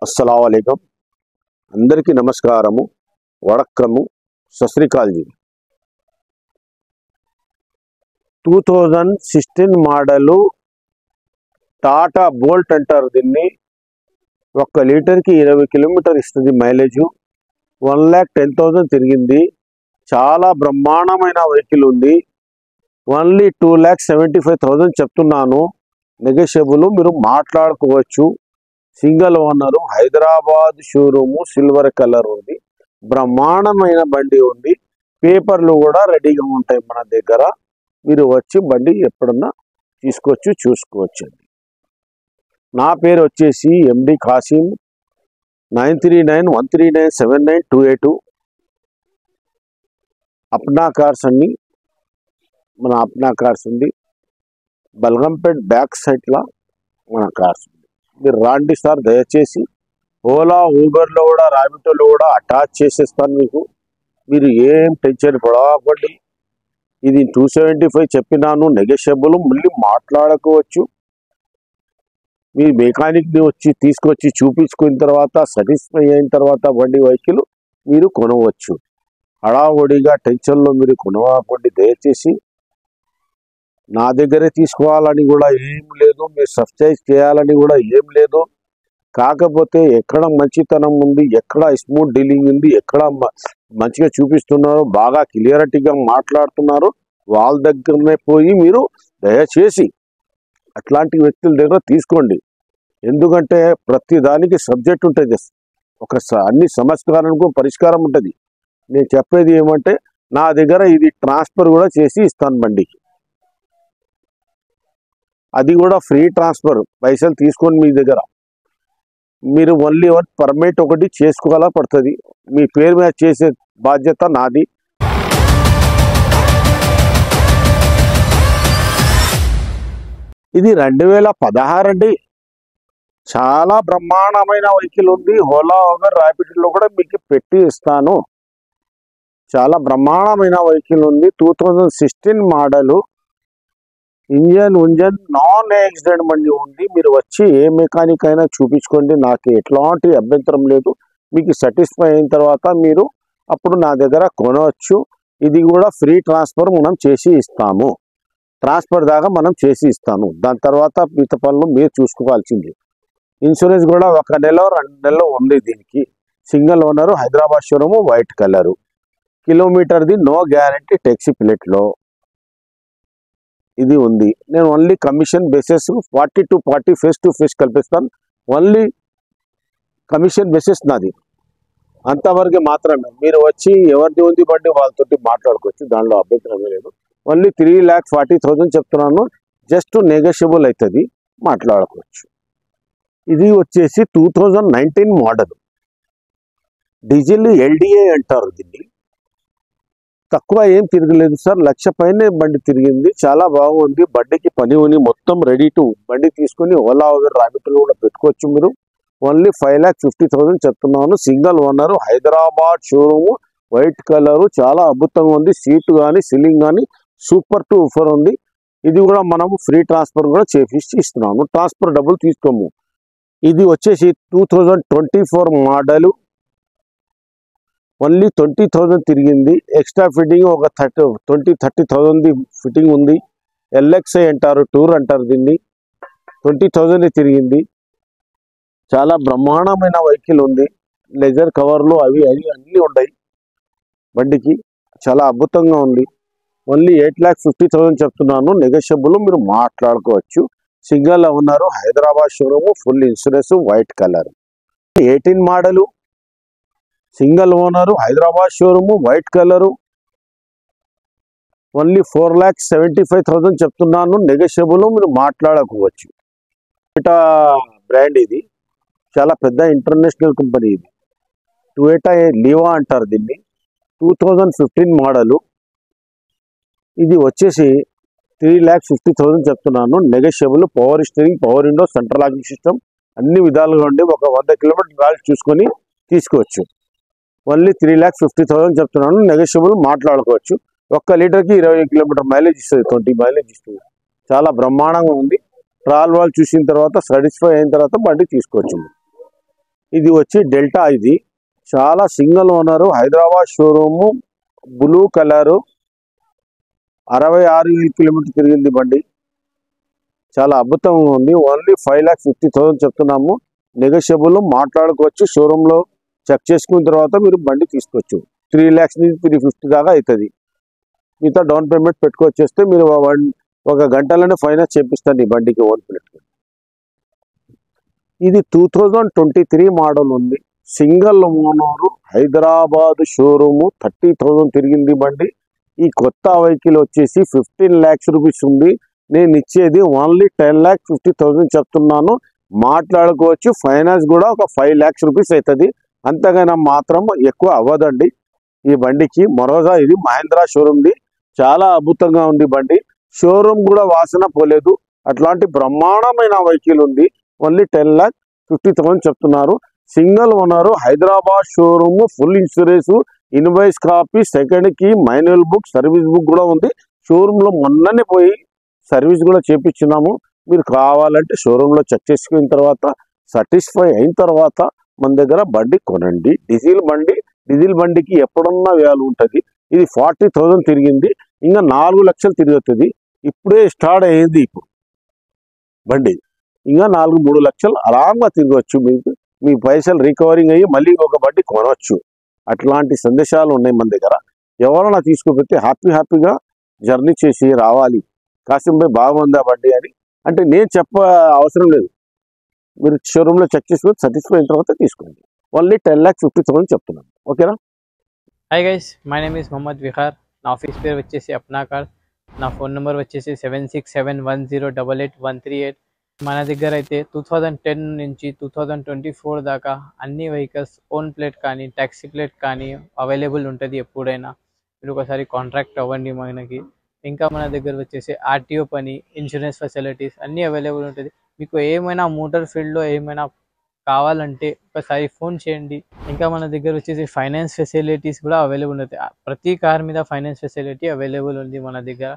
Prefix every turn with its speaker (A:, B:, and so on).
A: अस्सलामुअलैकुम అందరికీ నమస్కారము వడక్కము Sat Sri Akal G 2016 model Tata bolt అంటారు దీన్ని 1 లీటర్ కి 20 కిలోమీటర్ ఇస్తుంది మైలేజ్ 1,10,000 తిరిగింది చాలా బ్రహ్మాండమైన వెహికల్ ఉంది ఓన్లీ 2,75,000 చెప్తున్నాను నెగోషియబుల్ మీరు మాట్లాడుకోవచ్చు single owner Hyderabad showroom silver colour ఉంది బ్రహ్మాండమైన బండి ఉంది పేపర్లు కూడా రెడీగా ఉంటాయి మన దగ్గర మీరు వచ్చి బండి ఎప్పుడన్నా తీసుకోవచ్చు చూసుకోవచ్చు నా పేరు వచ్చేసి ఎండి కాసిం 9391397928 అప్నా కార్స్ అన్ని మన అప్నా కార్స్ ఉంది బల్గంపేట్ బ్యాక్ సైడ్ లా మన కార్స్ మీరు రాండి సార్ దయచేసి ఓలా ఊబర్లో కూడా ర్యాపిడోలో కూడా అటాచ్ చేసేస్తాను మీకు మీరు ఏం టెన్షన్ పడకండి ఇది 275 చెప్పినాను నెగోషియబుల్ మళ్ళీ మాట్లాడుకోవచ్చు మీ మెకానిక్ని వచ్చి తీసుకొచ్చి చూపించుకున్న తర్వాత సాటిస్ఫై అయిన తర్వాత బండి వెహికల్ మీరు కొనవచ్చు హడావుడిగా టెన్షన్లో మీరు కొనకండి దయచేసి నా దగ్గరే తీసుకోవాలని కూడా ఏం లేదు మీరు సబ్స్క్రైబ్ చేయాలని కూడా ఏం లేదు కాకపోతే ఎక్కడ మంచితనం ఉంది ఎక్కడ స్మూత్ డీలింగ్ ఉంది ఎక్కడ మంచిగా చూపిస్తున్నారు బాగా క్లియరిటీగా మాట్లాడుతున్నారు వాళ్ళ దగ్గరనే పోయి మీరు దయచేసి అట్లాంటి వ్యక్తుల దగ్గర తీసుకోండి ఎందుకంటే ప్రతి దానికి సబ్జెక్ట్ ఉంటుంది ఒక అన్ని సమస్యలకు పరిష్కారం ఉంటుంది నేను చెప్పేది ఏమంటే నా దగ్గర ఇది ట్రాన్స్ఫర్ కూడా చేసి ఇస్తాను బండికి అది కూడా ఫ్రీ ట్రాన్స్ఫర్ పైసలు తీసుకొని మీ దగ్గర మీరు ఓన్లీ పర్మిట్ ఒకటి చేసుకోవాలా పడుతుంది మీ పేరు మీద చేసే బాధ్యత నాది ఇది 2016 అండి చాలా బ్రహ్మాండమైన వెహికల్ ఉంది ఓలా ఊబర్ ర్యాపిడోలో కూడా మీకు పెట్టి ఇస్తాను చాలా బ్రహ్మాండమైన వెహికల్ ఉంది 2016 మోడల్ ఇంజన్ నాన్ యాక్సిడెంట్ బండి ఉంది మీరు వచ్చి ఏ మెకానిక్ అయినా చూపించుకోండి నాకు ఎట్లాంటి అభ్యంతరం లేదు మీకు సాటిస్ఫై అయిన తర్వాత మీరు అప్పుడు నా దగ్గర కొనవచ్చు ఇది కూడా ఫ్రీ ట్రాన్స్ఫర్ మనం చేసి ఇస్తాము ట్రాన్స్ఫర్ దాకా మనం చేసి ఇస్తాను దాని తర్వాత మిగతా పనులు మీరు చూసుకోవాల్సింది ఇన్సూరెన్స్ కూడా 1 నెల 2 నెలలు ఉంది దీనికి single owner Hyderabad showroom white colour కిలోమీటర్ది నో గ్యారంటీ ట్యాక్సీ ప్లేట్లో ఇది ఉంది నేను only commission basis 40 to 40 face to face కల్పిస్తాను ఓన్లీ కమిషన్ బేసిస్ నాది అంతవరకు మాత్రమే మీరు వచ్చి ఎవరిది ఉంది బండి వాళ్ళతోటి మాట్లాడుకోవచ్చు దానిలో అభ్యంతరం లేదు ఓన్లీ 3,40,000 చెప్తున్నాను జస్ట్ నెగోషియబుల్ అవుతుంది మాట్లాడుకోవచ్చు ఇది వచ్చేసి 2019 మోడల్ డీజిల్ ఎల్డిఏ అంటారు దీన్ని తక్కువ ఏం తిరగలేదు సార్ 1,00,000 పైనే బండి తిరిగింది చాలా బాగుంది బండికి పని ఉని మొత్తం రెడీ టు బండి తీసుకొని ఓలా ఊబర్ ర్యాపిడోలో కూడా పెట్టుకోవచ్చు మీరు ఓన్లీ 5,50,000 చెప్తున్నాను single owner Hyderabad showroom white colour చాలా అద్భుతంగా ఉంది సీట్ కానీ సీలింగ్ కానీ సూపర్ టు సూపర్ ఉంది ఇది కూడా మనము ఫ్రీ ట్రాన్స్ఫర్ కూడా చేపించి ఇస్తున్నాను ట్రాన్స్ఫర్ డబ్బులు తీసుకోము ఇది వచ్చేసి 2024 మోడల్ ఓన్లీ 20,000 తిరిగింది ఎక్స్ట్రా ఫిట్టింగ్ ఒక 30,000 ఫిట్టింగ్ ఉంది ఎల్ఎక్స్ఐ అంటారు టూర్ అంటారు దీన్ని 20,000 తిరిగింది చాలా బ్రహ్మాండమైన వెహికల్ ఉంది లెజర్ కవర్లు అవి అన్నీ ఉన్నాయి బండికి చాలా అద్భుతంగా ఉంది ఓన్లీ 8,50,000 చెప్తున్నాను నెగోషియబుల్ మీరు మాట్లాడుకోవచ్చు single owner Hyderabad showroom full insurance white colour 18 model single owner Hyderabad showroom white colour only 4,75,000 చెప్తున్నాను నెగోషియబుల్ మీరు మాట్లాడుకోవచ్చు టొయోటా బ్రాండ్ ఇది చాలా పెద్ద ఇంటర్నేషనల్ కంపెనీ ఇది టొయోటా లీవా అంటారు దీన్ని 2015 మోడల్ ఇది వచ్చేసి 3,50,000 చెప్తున్నాను negotiable power steering power window central locking system అన్ని విధాలుగా ఉండి ఒక 100 కిలోమీటర్ డ్రైవ్ చూసుకొని తీసుకోవచ్చు ఓన్లీ 3,50,000 చెప్తున్నాను నెగోషియబుల్ మాట్లాడుకోవచ్చు 1 లీటర్కి 20 కిలోమీటర్ మైలేజ్ ఇస్తుంది 20 మైలేజ్ ఇస్తుంది చాలా బ్రహ్మాండంగా ఉంది ట్రాల్ వాల్ చూసిన తర్వాత సాటిస్ఫై అయిన తర్వాత బండి తీసుకోవచ్చు. ఇది వచ్చి డెల్టా. ఇది చాలా single owner, Hyderabad showroom, blue colour, 66,000 kilometre తిరిగింది బండి. చాలా అద్భుతంగా ఉంది. ఓన్లీ 5,50,000 చెప్తున్నాము. నెగోషియబుల్ మాట్లాడుకోవచ్చు. షోరూంలో చెక్ చేసుకున్న తర్వాత మీరు బండి తీసుకోవచ్చు. 3 lakhs నుంచి 350 దాకా అవుతుంది. మిగతా డౌన్ పేమెంట్ పెట్టుకొచ్చేస్తే మీరు ఒక గంటలోనే ఫైనాన్స్ చేపిస్తాను ఈ బండికి ఓన్ ప్లేట్. ఇది 2023 మోడల్ ఉంది. సింగిల్ ఓనరు, హైదరాబాద్ షోరూము, 30,000 తిరిగింది బండి. ఈ కొత్త వెహికల్ వచ్చేసి 15 lakhs రూపీస్ ఉంది. నేను ఇచ్చేది ఓన్లీ 10,50,000 చెప్తున్నాను. మాట్లాడుకోవచ్చు. ఫైనాన్స్ కూడా ఒక 5 lakhs రూపీస్ అవుతుంది. అంతగానే మాత్రం ఎక్కువ అవ్వదండి ఈ బండికి. మరోగా ఇది మహేంద్ర షోరూమ్ది. చాలా అద్భుతంగా ఉంది బండి. షోరూమ్ కూడా వాసన పోలేదు. అట్లాంటి బ్రహ్మాండమైన వెహికల్ ఉంది. ఓన్లీ 10,50,000 చెప్తున్నారు. Single owner, Hyderabad showroom, full insurance, invoice copy, second కి మాన్యువల్ బుక్, సర్వీస్ బుక్ కూడా ఉంది. షోరూంలో మొన్ననే పోయి సర్వీస్ కూడా చేపించినాము. మీరు కావాలంటే షోరూంలో చెక్ చేసుకున్న తర్వాత సాటిస్ఫై అయిన తర్వాత మన దగ్గర బండి కొనండి. డీజిల్ బండి, డీజిల్ బండికి ఎప్పుడన్నా వ్యాల్యూ ఉంటుంది. ఇది 40,000 తిరిగింది. ఇంకా 4 లక్షలు తిరుగుతుంది. ఇప్పుడే స్టార్ట్ అయ్యింది ఇప్పుడు బండి. ఇంకా 3 లక్షలు ఆరాంగా తిరగవచ్చు. మీకు మీ పైసలు రికవరింగ్ అయ్యి మళ్ళీ ఒక బండి కొనవచ్చు. అట్లాంటి సందేశాలు ఉన్నాయి మన దగ్గర. ఎవరైనా తీసుకుపోతే హ్యాపీగా జర్నీ చేసి రావాలి. కాసింపై బాగుందా బండి అని అంటే నేను అవసరం లేదు. మీరు షోరూంలో చెక్ చేసుకొని సాటిస్ఫై అయిన తర్వాత తీసుకోండి. ఓన్లీ 10,50,000 చెప్తున్నాను. ఓకేనా?
B: Hi guys, my name is Mohammed Vihar. నా ఆఫీస్ పేరు వచ్చేసి అప్నా కార్. నా ఫోన్ నెంబర్ వచ్చేసి 7671088138. మన దగ్గర అయితే 2010 నుంచి 2024 దాకా అన్ని వెహికల్స్ ఓన్ ప్లేట్ కానీ ట్యాక్సీ ప్లేట్ కానీ అవైలబుల్ ఉంటుంది. ఎప్పుడైనా మీరు ఒకసారి కాంట్రాక్ట్ అవ్వండి మనకి. ఇంకా మన దగ్గర వచ్చేసి ఆర్టీఓ పని, ఇన్సూరెన్స్ ఫెసిలిటీస్ అన్నీ అవైలబుల్ ఉంటుంది. మీకు ఏమైనా మోటార్ ఫీల్డ్లో ఏమైనా కావాలంటే ఒకసారి ఫోన్ చేయండి. ఇంకా మన దగ్గర వచ్చేసి ఫైనాన్స్ ఫెసిలిటీస్ కూడా అవైలబుల్ ఉంటుంది. ప్రతి కార్ మీద ఫైనాన్స్ ఫెసిలిటీ అవైలబుల్ ఉంది మన దగ్గర.